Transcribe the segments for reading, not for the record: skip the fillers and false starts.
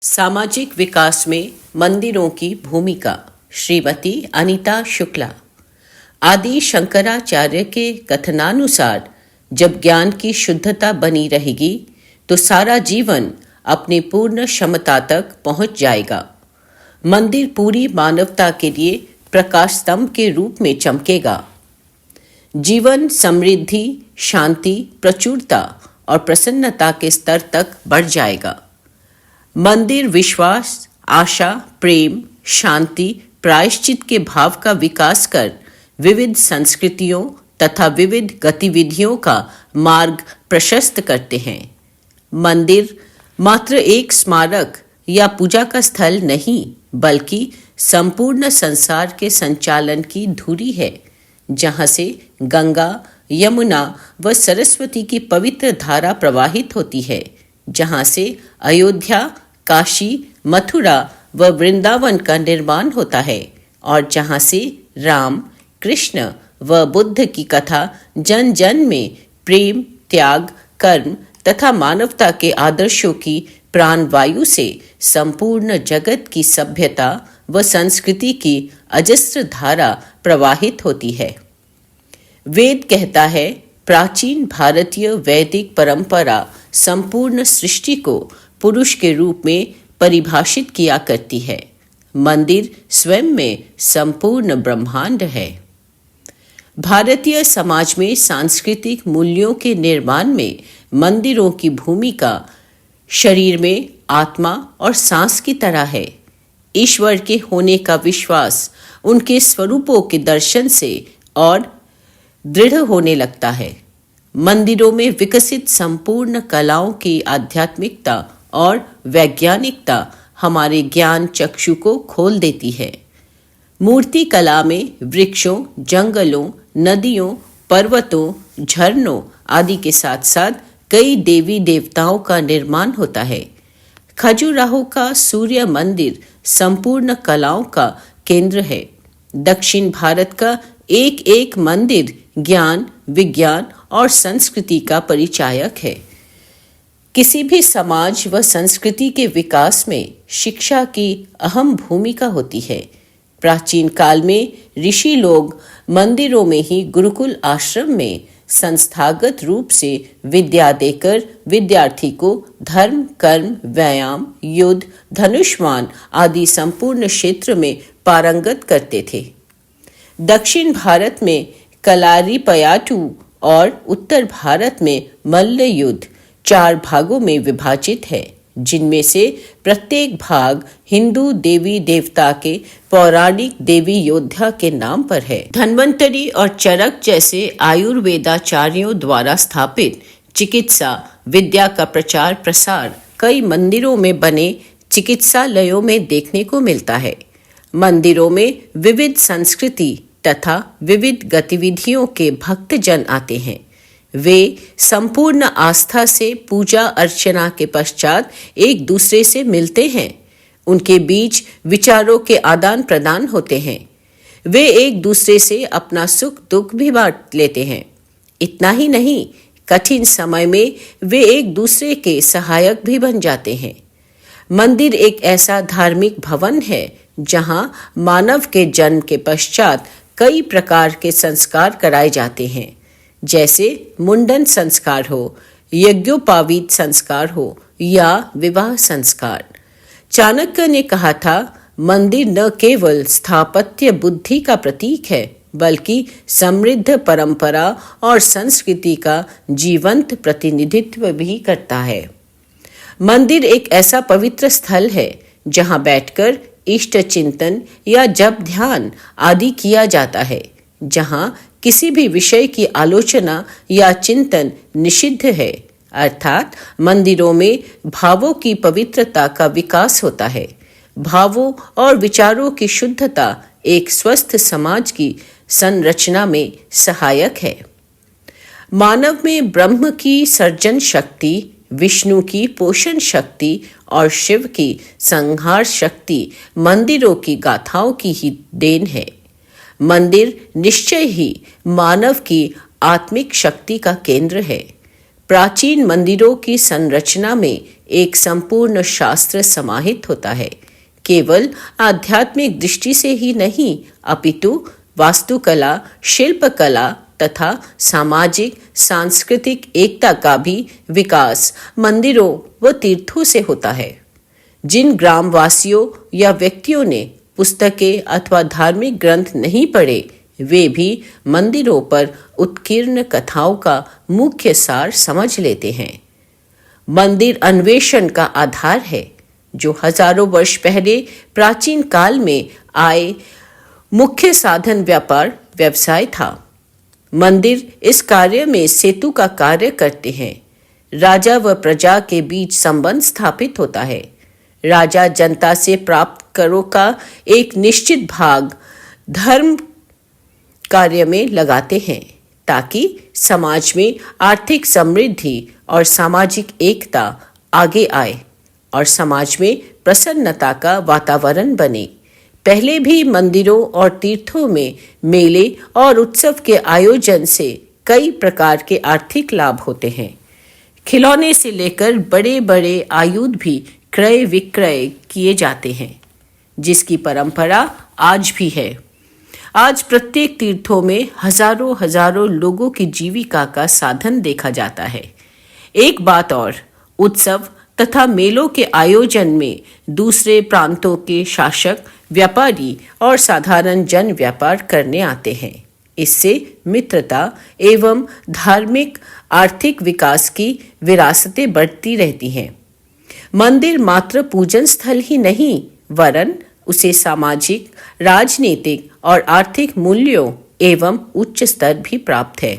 सामाजिक विकास में मंदिरों की भूमिका। श्रीमती अनीता शुक्ला। आदि शंकराचार्य के कथनानुसार जब ज्ञान की शुद्धता बनी रहेगी तो सारा जीवन अपनी पूर्ण क्षमता तक पहुंच जाएगा। मंदिर पूरी मानवता के लिए प्रकाश स्तंभ के रूप में चमकेगा। जीवन समृद्धि, शांति, प्रचुरता और प्रसन्नता के स्तर तक बढ़ जाएगा। मंदिर विश्वास, आशा, प्रेम, शांति, प्रायश्चित के भाव का विकास कर विविध संस्कृतियों तथा विविध गतिविधियों का मार्ग प्रशस्त करते हैं। मंदिर मात्र एक स्मारक या पूजा का स्थल नहीं, बल्कि संपूर्ण संसार के संचालन की धुरी है, जहाँ से गंगा, यमुना व सरस्वती की पवित्र धारा प्रवाहित होती है, जहाँ से अयोध्या, काशी, मथुरा व वृंदावन का निर्माण होता है और जहाँ से राम, कृष्ण व बुद्ध की कथा जन जन में प्रेम, त्याग, कर्म तथा मानवता के आदर्शों की प्राणवायु से संपूर्ण जगत की सभ्यता व संस्कृति की अजस्र धारा प्रवाहित होती है। वेद कहता है, प्राचीन भारतीय वैदिक परंपरा संपूर्ण सृष्टि को पुरुष के रूप में परिभाषित किया करती है। मंदिर स्वयं में संपूर्ण ब्रह्मांड है। भारतीय समाज में सांस्कृतिक मूल्यों के निर्माण में मंदिरों की भूमिका शरीर में आत्मा और सांस की तरह है। ईश्वर के होने का विश्वास उनके स्वरूपों के दर्शन से और दृढ़ होने लगता है। मंदिरों में विकसित संपूर्ण कलाओं की आध्यात्मिकता और वैज्ञानिकता हमारे ज्ञान चक्षु को खोल देती है। मूर्ति कला में वृक्षों, जंगलों, नदियों, पर्वतों, झरनों आदि के साथ साथ कई देवी देवताओं का निर्माण होता है। खजुराहो का सूर्य मंदिर संपूर्ण कलाओं का केंद्र है। दक्षिण भारत का एक एक मंदिर ज्ञान, विज्ञान और संस्कृति का परिचायक है। किसी भी समाज व संस्कृति के विकास में शिक्षा की अहम भूमिका होती है। प्राचीन काल में ऋषि लोग मंदिरों में ही गुरुकुल आश्रम में संस्थागत रूप से विद्या देकर विद्यार्थी को धर्म, कर्म, व्यायाम, युद्ध, धनुष्मान आदि संपूर्ण क्षेत्र में पारंगत करते थे। दक्षिण भारत में कलारीपयट्टू और उत्तर भारत में मल्ल युद्ध 4 भागों में विभाजित है, जिनमें से प्रत्येक भाग हिंदू देवी देवता के पौराणिक देवी योद्धा के नाम पर है। धन्वंतरी और चरक जैसे आयुर्वेदाचार्यों द्वारा स्थापित चिकित्सा विद्या का प्रचार प्रसार कई मंदिरों में बने चिकित्सालयों में देखने को मिलता है। मंदिरों में विविध संस्कृति तथा विविध गतिविधियों के भक्तजन आते हैं। वे संपूर्ण आस्था से पूजा अर्चना के पश्चात एक दूसरे से मिलते हैं। उनके बीच विचारों के आदान प्रदान होते हैं। वे एक दूसरे से अपना सुख दुख भी बांट लेते हैं। इतना ही नहीं, कठिन समय में वे एक दूसरे के सहायक भी बन जाते हैं। मंदिर एक ऐसा धार्मिक भवन है जहां मानव के जन्म के पश्चात कई प्रकार के संस्कार कराए जाते हैं, जैसे मुंडन संस्कार हो, यज्ञोपवीत संस्कार हो या विवाह संस्कार। चाणक्य ने कहा था, मंदिर न केवल स्थापत्य बुद्धि का प्रतीक है, बल्कि समृद्ध परंपरा और संस्कृति का जीवंत प्रतिनिधित्व भी करता है। मंदिर एक ऐसा पवित्र स्थल है जहां बैठकर इष्ट चिंतन या जप ध्यान आदि किया जाता है, जहां किसी भी विषय की आलोचना या चिंतन निषिद्ध है। अर्थात मंदिरों में भावों की पवित्रता का विकास होता है। भावों और विचारों की शुद्धता एक स्वस्थ समाज की संरचना में सहायक है। मानव में ब्रह्म की सर्जन शक्ति, विष्णु की पोषण शक्ति और शिव की संहार शक्ति मंदिरों की गाथाओं की ही देन है। मंदिर निश्चय ही मानव की आत्मिक शक्ति का केंद्र है। प्राचीन मंदिरों की संरचना में एक संपूर्ण शास्त्र समाहित होता है। केवल आध्यात्मिक दृष्टि से ही नहीं, अपितु वास्तुकला, शिल्पकला तथा सामाजिक सांस्कृतिक एकता का भी विकास मंदिरों व तीर्थों से होता है। जिन ग्रामवासियों या व्यक्तियों ने पुस्तकें अथवा धार्मिक ग्रंथ नहीं पढ़े, वे भी मंदिरों पर उत्कीर्ण कथाओं का मुख्य सार समझ लेते हैं। मंदिर अन्वेषण का आधार है, जो हजारों वर्ष पहले प्राचीन काल में आए मुख्य साधन व्यापार व्यवसाय था। मंदिर इस कार्य में सेतु का कार्य करते हैं। राजा व प्रजा के बीच संबंध स्थापित होता है। राजा जनता से प्राप्त करों का एक निश्चित भाग धर्म कार्य में लगाते हैं, ताकि समाज में आर्थिक समृद्धि और सामाजिक एकता आगे आए और समाज में प्रसन्नता का वातावरण बने। पहले भी मंदिरों और तीर्थों में मेले और उत्सव के आयोजन से कई प्रकार के आर्थिक लाभ होते हैं। खिलौने से लेकर बड़े बड़े आयुध भी क्रय विक्रय किए जाते हैं, जिसकी परंपरा आज भी है। आज प्रत्येक तीर्थों में हजारों हजारों लोगों की जीविका का साधन देखा जाता है। एक बात और, उत्सव तथा मेलों के आयोजन में दूसरे प्रांतों के शासक, व्यापारी और साधारण जन व्यापार करने आते हैं। इससे मित्रता एवं धार्मिक आर्थिक विकास की विरासतें बढ़ती रहती हैं। मंदिर मात्र पूजन स्थल ही नहीं, वरन उसे सामाजिक, राजनीतिक और आर्थिक मूल्यों एवं उच्च स्तर भी प्राप्त है।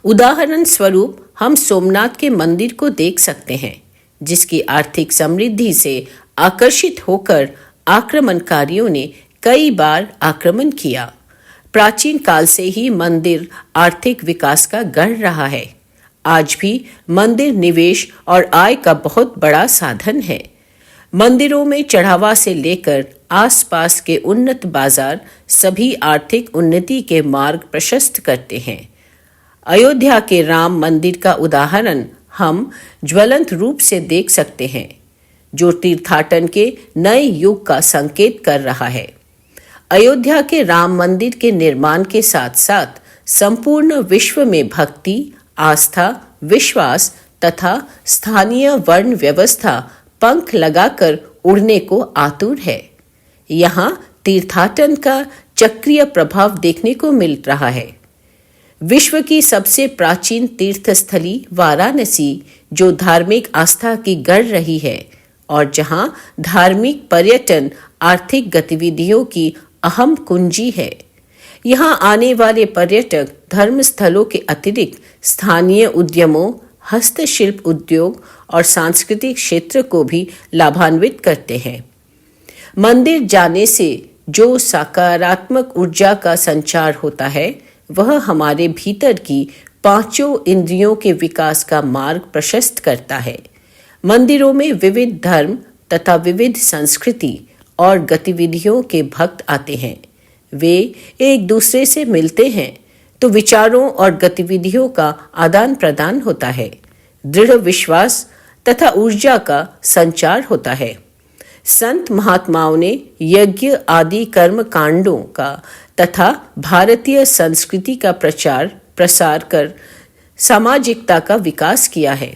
उदाहरण स्वरूप हम सोमनाथ के मंदिर को देख सकते हैं, जिसकी आर्थिक समृद्धि से आकर्षित होकर आक्रमणकारियों ने कई बार आक्रमण किया। प्राचीन काल से ही मंदिर आर्थिक विकास का गढ़ रहा है। आज भी मंदिर निवेश और आय का बहुत बड़ा साधन है। मंदिरों में चढ़ावा से लेकर आसपास के उन्नत बाजार सभी आर्थिक उन्नति के मार्ग प्रशस्त करते हैं। अयोध्या के राम मंदिर का उदाहरण हम ज्वलंत रूप से देख सकते हैं, जो तीर्थाटन के नए युग का संकेत कर रहा है। अयोध्या के राम मंदिर के निर्माण के साथ साथ संपूर्ण विश्व में भक्ति, आस्था, विश्वास तथा स्थानीय वर्ण व्यवस्था पंख लगाकर उड़ने को आतुर है। यहाँ तीर्थाटन का चक्रीय प्रभाव देखने को मिल रहा है। विश्व की सबसे प्राचीन तीर्थस्थली वाराणसी, जो धार्मिक आस्था की गढ़ रही है और जहाँ धार्मिक पर्यटन आर्थिक गतिविधियों की अहम कुंजी है। यहाँ आने वाले पर्यटक धर्म स्थलों के अतिरिक्त स्थानीय उद्यमों, हस्तशिल्प उद्योग और सांस्कृतिक क्षेत्र को भी लाभान्वित करते हैं। मंदिर जाने से जो सकारात्मक ऊर्जा का संचार होता है, वह हमारे भीतर की पांचों इंद्रियों के विकास का मार्ग प्रशस्त करता है। मंदिरों में विविध धर्म तथा विविध संस्कृति और गतिविधियों के भक्त आते हैं। वे एक दूसरे से मिलते हैं तो विचारों और गतिविधियों का आदान प्रदान होता है, दृढ़ विश्वास तथा ऊर्जा का संचार होता है। संत महात्माओं ने यज्ञ आदि कर्म कांडों का तथा भारतीय संस्कृति का प्रचार प्रसार कर सामाजिकता का विकास किया है।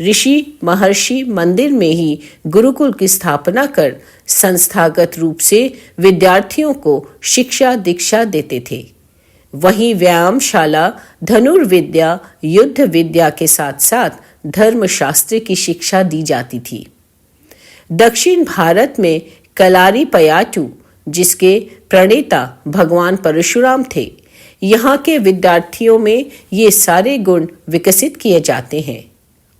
ऋषि महर्षि मंदिर में ही गुरुकुल की स्थापना कर संस्थागत रूप से विद्यार्थियों को शिक्षा दीक्षा देते थे। वहीं व्यायामशाला, धनुर्विद्या, युद्ध विद्या के साथ साथ धर्मशास्त्र की शिक्षा दी जाती थी। दक्षिण भारत में कलारी पयाटू, जिसके प्रणेता भगवान परशुराम थे, यहाँ के विद्यार्थियों में ये सारे गुण विकसित किए जाते हैं।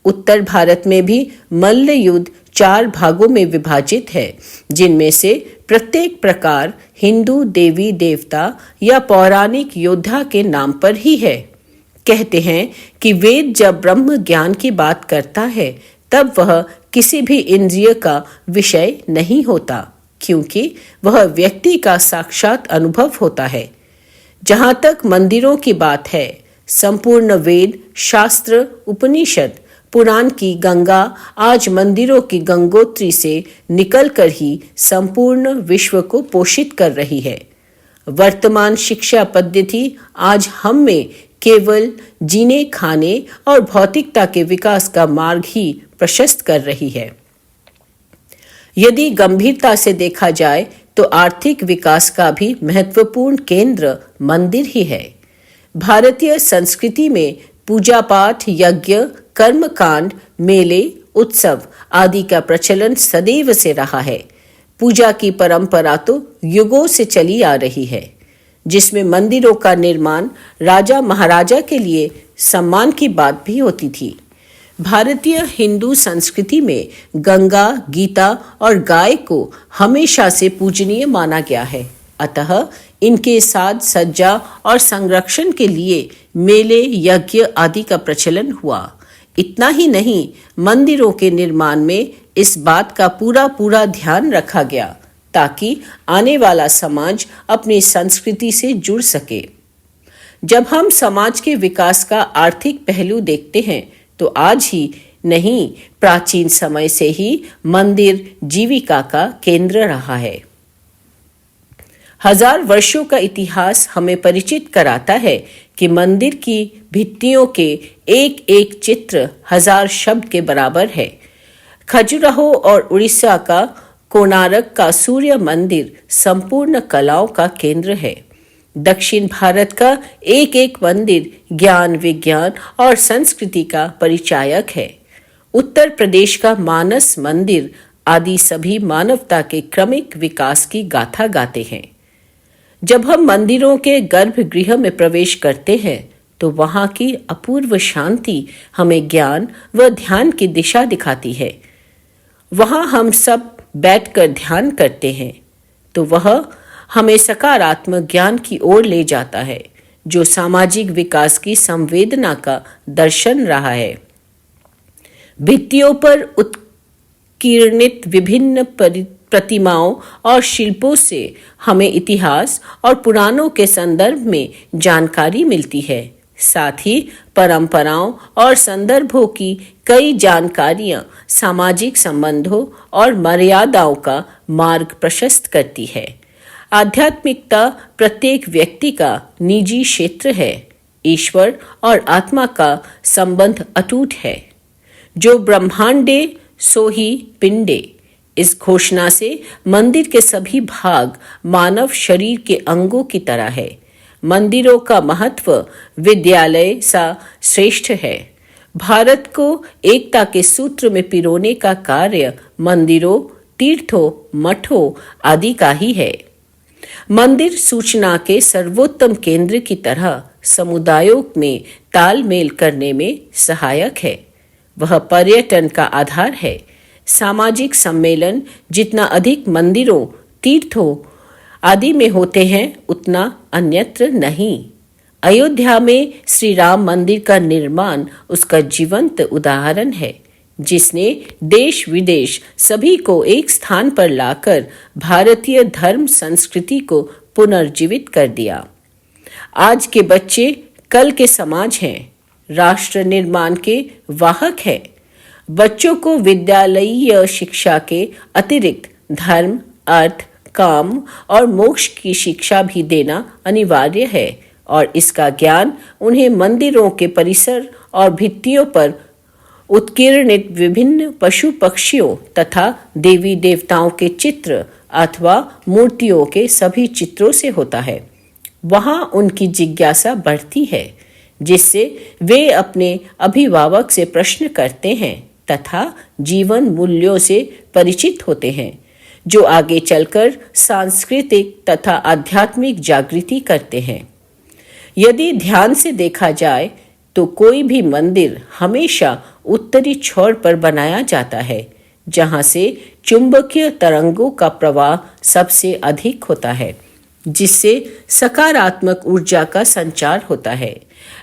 उत्तर भारत में भी मल्ल युद्ध 4 भागों में विभाजित है, जिनमें से प्रत्येक प्रकार हिंदू देवी देवता या पौराणिक योद्धा के नाम पर ही है। कहते हैं कि वेद जब ब्रह्म ज्ञान की बात करता है, तब वह किसी भी इंद्रिय का विषय नहीं होता, क्योंकि वह व्यक्ति का साक्षात अनुभव होता है। जहाँ तक मंदिरों की बात है, संपूर्ण वेद, शास्त्र, उपनिषद, पुराण की गंगा आज मंदिरों की गंगोत्री से निकलकर ही संपूर्ण विश्व को पोषित कर रही है। वर्तमान शिक्षा पद्धति आज हम में केवल जीने, खाने और भौतिकता के विकास का मार्ग ही प्रशस्त कर रही है। यदि गंभीरता से देखा जाए तो आर्थिक विकास का भी महत्वपूर्ण केंद्र मंदिर ही है। भारतीय संस्कृति में पूजा पाठ, यज्ञ, कर्मकांड, मेले, उत्सव आदि का प्रचलन सदैव से रहा है। पूजा की परंपरा तो युगों से चली आ रही है, जिसमें मंदिरों का निर्माण राजा महाराजा के लिए सम्मान की बात भी होती थी। भारतीय हिंदू संस्कृति में गंगा, गीता और गाय को हमेशा से पूजनीय माना गया है। अतः इनके साज सज्जा और संरक्षण के लिए मेले, यज्ञ आदि का प्रचलन हुआ। इतना ही नहीं, मंदिरों के निर्माण में इस बात का पूरा ध्यान रखा गया ताकि आने वाला समाज अपनी संस्कृति से जुड़ सके। जब हम समाज के विकास का आर्थिक पहलू देखते हैं तो आज ही नहीं, प्राचीन समय से ही मंदिर जीविका का केंद्र रहा है। हजार वर्षों का इतिहास हमें परिचित कराता है कि मंदिर की भित्तियों के एक एक चित्र हजार शब्द के बराबर है। खजुराहो और उड़ीसा का कोणार्क का सूर्य मंदिर संपूर्ण कलाओं का केंद्र है। दक्षिण भारत का एक एक मंदिर ज्ञान, विज्ञान और संस्कृति का परिचायक है। उत्तर प्रदेश का मानस मंदिर आदि सभी मानवता के क्रमिक विकास की गाथा गाते हैं। जब हम मंदिरों के गर्भगृह में प्रवेश करते हैं तो वहां की अपूर्व शांति हमें ज्ञान व ध्यान की दिशा दिखाती है। वहां हम सब बैठकर ध्यान करते हैं तो वह हमें सकारात्मक ज्ञान की ओर ले जाता है, जो सामाजिक विकास की संवेदना का दर्शन रहा है। भित्तियों पर उत्कीर्णित विभिन्न प्रतिमाओं और शिल्पों से हमें इतिहास और पुराणों के संदर्भ में जानकारी मिलती है। साथ ही परंपराओं और संदर्भों की कई जानकारियां सामाजिक संबंधों और मर्यादाओं का मार्ग प्रशस्त करती है। आध्यात्मिकता प्रत्येक व्यक्ति का निजी क्षेत्र है। ईश्वर और आत्मा का संबंध अटूट है। जो ब्रह्मांडे सो ही पिंडे, इस घोषणा से मंदिर के सभी भाग मानव शरीर के अंगों की तरह है। मंदिरों का महत्व विद्यालय सा श्रेष्ठ है। भारत को एकता के सूत्र में पिरोने का कार्य मंदिरों, तीर्थों, मठों आदि का ही है। मंदिर सूचना के सर्वोत्तम केंद्र की तरह समुदायों में तालमेल करने में सहायक है। वह पर्यटन का आधार है। सामाजिक सम्मेलन जितना अधिक मंदिरों, तीर्थों आदि में होते हैं उतना अन्यत्र नहीं। अयोध्या में श्री राम मंदिर का निर्माण उसका जीवंत उदाहरण है, जिसने देश विदेश सभी को एक स्थान पर लाकर भारतीय धर्म संस्कृति को पुनर्जीवित कर दिया। आज के बच्चे कल के समाज हैं, राष्ट्र निर्माण के वाहक है। बच्चों को विद्यालयीय शिक्षा के अतिरिक्त धर्म, अर्थ, काम और मोक्ष की शिक्षा भी देना अनिवार्य है और इसका ज्ञान उन्हें मंदिरों के परिसर और भित्तियों पर उत्कीर्णित विभिन्न पशु पक्षियों तथा देवी देवताओं के चित्र अथवा मूर्तियों के सभी चित्रों से होता है। वहां उनकी जिज्ञासा बढ़ती है, जिससे वे अपने अभिभावक से प्रश्न करते हैं तथा जीवन मूल्यों से परिचित होते हैं, जो आगे चलकर सांस्कृतिक तथा आध्यात्मिक जागृति करते हैं। यदि ध्यान से देखा जाए तो कोई भी मंदिर हमेशा उत्तरी छोर पर बनाया जाता है, जहां से चुंबकीय तरंगों का प्रवाह सबसे अधिक होता है, जिससे सकारात्मक ऊर्जा का संचार होता है।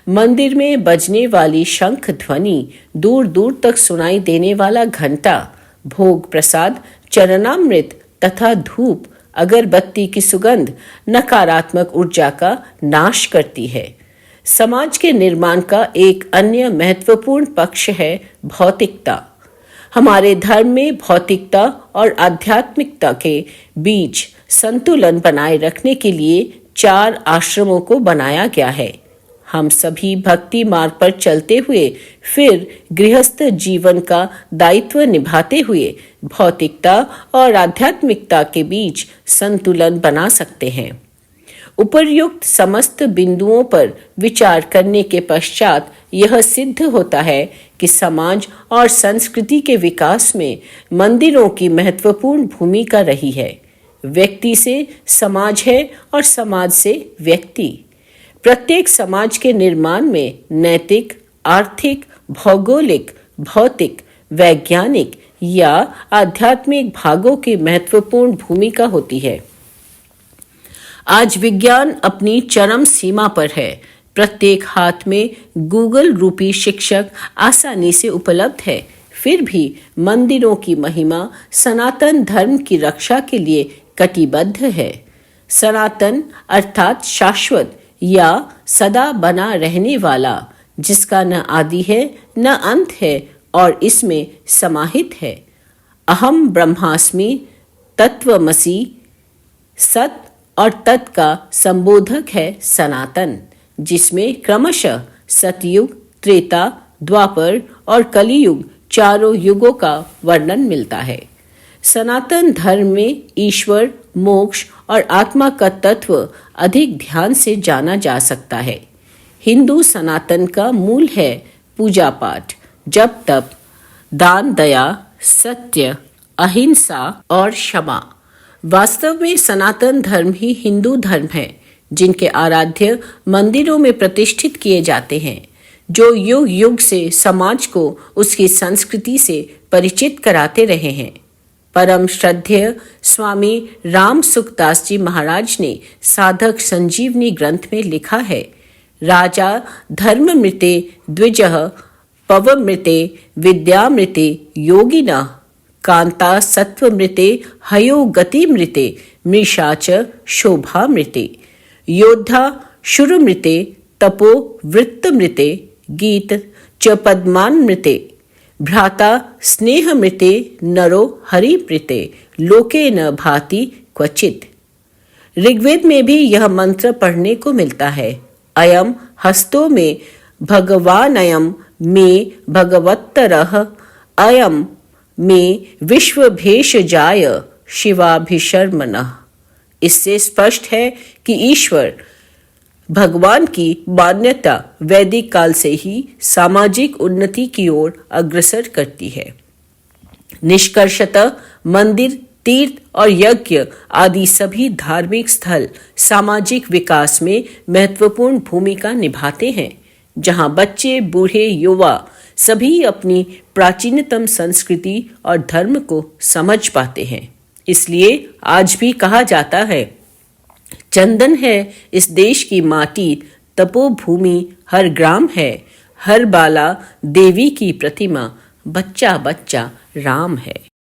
मंदिर में बजने वाली शंख ध्वनि, दूर दूर तक सुनाई देने वाला घंटा, भोग प्रसाद, चरणामृत तथा धूप, अगरबत्ती की सुगंध नकारात्मक ऊर्जा का नाश करती है। समाज के निर्माण का एक अन्य महत्वपूर्ण पक्ष है भौतिकता। हमारे धर्म में भौतिकता और आध्यात्मिकता के बीच संतुलन बनाए रखने के लिए 4 आश्रमों को बनाया गया है। हम सभी भक्ति मार्ग पर चलते हुए फिर गृहस्थ जीवन का दायित्व निभाते हुए भौतिकता और आध्यात्मिकता के बीच संतुलन बना सकते हैं। उपर्युक्त समस्त बिंदुओं पर विचार करने के पश्चात यह सिद्ध होता है कि समाज और संस्कृति के विकास में मंदिरों की महत्वपूर्ण भूमिका रही है। व्यक्ति से समाज है और समाज से व्यक्ति। प्रत्येक समाज के निर्माण में नैतिक, आर्थिक, भौगोलिक, भौतिक, वैज्ञानिक या आध्यात्मिक भागों की महत्वपूर्ण भूमिका होती है। आज विज्ञान अपनी चरम सीमा पर है। प्रत्येक हाथ में गूगल रूपी शिक्षक आसानी से उपलब्ध है। फिर भी मंदिरों की महिमा सनातन धर्म की रक्षा के लिए कटिबद्ध है। सनातन अर्थात शाश्वत या सदा बना रहने वाला, जिसका न आदि है न अंत है और इसमें समाहित है। अहम ब्रह्मास्मि, तत्वमसि, सत और तत् का संबोधक है सनातन, जिसमें क्रमशः सतयुग, त्रेता, द्वापर और कलियुग चारों युगों का वर्णन मिलता है। सनातन धर्म में ईश्वर, मोक्ष और आत्मा का तत्व अधिक ध्यान से जाना जा सकता है। हिंदू सनातन का मूल है पूजा पाठ, जप तप, दान, दया, सत्य, अहिंसा और क्षमा। वास्तव में सनातन धर्म ही हिंदू धर्म है, जिनके आराध्य मंदिरों में प्रतिष्ठित किए जाते हैं, जो युग युग से समाज को उसकी संस्कृति से परिचित कराते रहे हैं। परम श्रद्धेय स्वामी राम सुखदास जी महाराज ने साधक संजीवनी ग्रंथ में लिखा है, राजा धर्ममृते द्विजः पवमृते विद्यामृते योगिनः कांता सत्वमृते हयो गतिमृते मृषा च शोभामृते योद्धा शुरमृते तपो वृत्तमृते गीत च पद्मान्मृते भ्राता स्नेहमृते नरो हरिप्रीते लोके न भाति क्वचित। ऋग्वेद में भी यह मंत्र पढ़ने को मिलता है, अयम हस्तो में भगवानयम मे भगवत्तरः अयम में विश्व भेषजाय शिवाभिशर्मणः। इससे स्पष्ट है कि ईश्वर भगवान की मान्यता वैदिक काल से ही सामाजिक उन्नति की ओर अग्रसर करती है। निष्कर्षतः मंदिर, तीर्थ और यज्ञ आदि सभी धार्मिक स्थल सामाजिक विकास में महत्वपूर्ण भूमिका निभाते हैं, जहां बच्चे, बूढ़े, युवा सभी अपनी प्राचीनतम संस्कृति और धर्म को समझ पाते हैं। इसलिए आज भी कहा जाता है, चंदन है इस देश की माटी, तपोभूमि हर ग्राम है, हर बाला देवी की प्रतिमा, बच्चा बच्चा राम है।